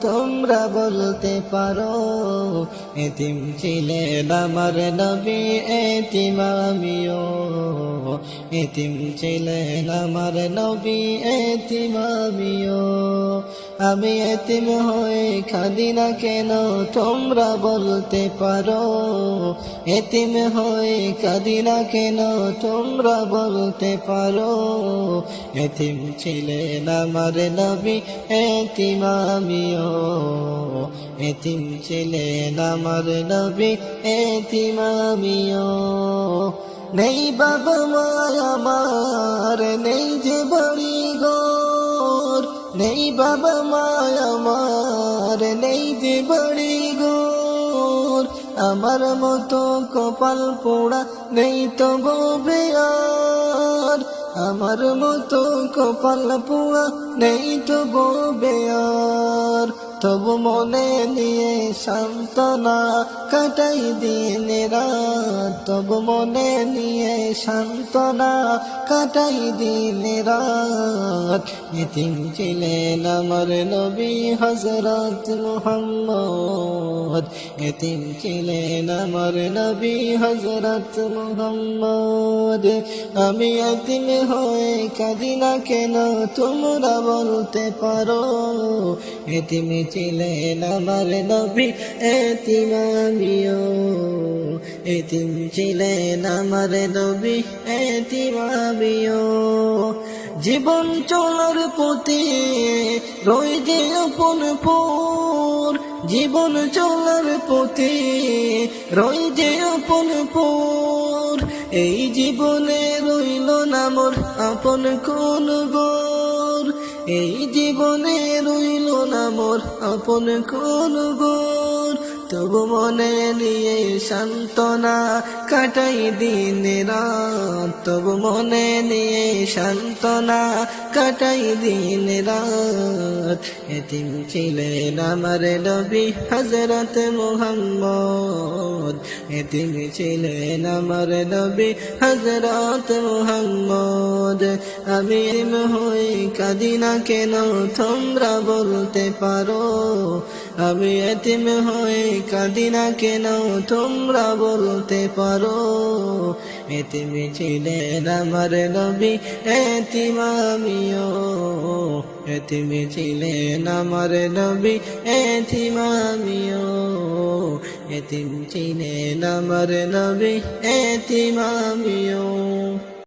তোমরা বলতে পারো। এতিম ছিলেন আমার নবী, এতিম আমিও। এতিম ছিলেন আমার নবী, এতিম আমিও। আমি এতিম হয়ে কাঁদি না কেন তোমরা বলতে পারো। এতিম হয়ে কাঁদি না কেন তোমরা বলতে পারো। এতিম ছিলেন আমার নবী, এতিম আমিও। এতিম ছিলেন আমার নবী, এতিম আমিও। নেই বাবা মা আমার, নেই যে বাড়ি ঘর। নেই বাবা মা আমার, নেই যে বাড়ি ঘর। আমার মতো কপাল পোড়া নেই তো ববে আর। আমার মতো কপাল পোড়া নেই তো ববে আর। তবু মনে নিয়ে সান্ত্বনা কাটাই দিন রাত। তবু মনে নিয়ে সান্ত্বনা কাটাই দিন রাত। এতিম ছিলেন আমার নবী হযরত মুহাম্মদ। এতিম ছিলেন আমার নবী হযরত মুহাম্মদ। আমি এতিম হয়ে কাঁদি না কেন তোমরা বলতে পারো। এতিম ছিলেন আমার নবী, এতিম আমিও। এতিম ছিলেন আমার নবী, এতিম আমিও। জীবন চলার পথে রয়ে যে আপন পর। জীবন চলার পথে রয়ে যে আপন পর। এই জীবনে রইল না মোর আপন কোন ঘর। এই জীবনে রইল না মোর আপন কোন ঘর। তবু মনে নিয়ে সান্ত্বনা কাটাই দিন রাত। তবু মনে নিয়ে সান্ত্বনা কাটাই দিন রাত। এতিম ছিলেন আমার নবী হযরত মুহাম্মদ। এতিম ছিলেন আমার নবী হযরত মুহাম্মদ। আমি এতিম হয়ে কাঁদি না কেন তোমরা বলতে পারো। আমি এতিম হয়ে কাঁদি না কেন তোমরা বলতে পারো। এতিম ছিলেন আমার নবী, এতিম আমিও। এতিম ছিলেন আমার নবী, এতিম আমিও। এতিম ছিলেন আমার নবী, এতিম আমিও।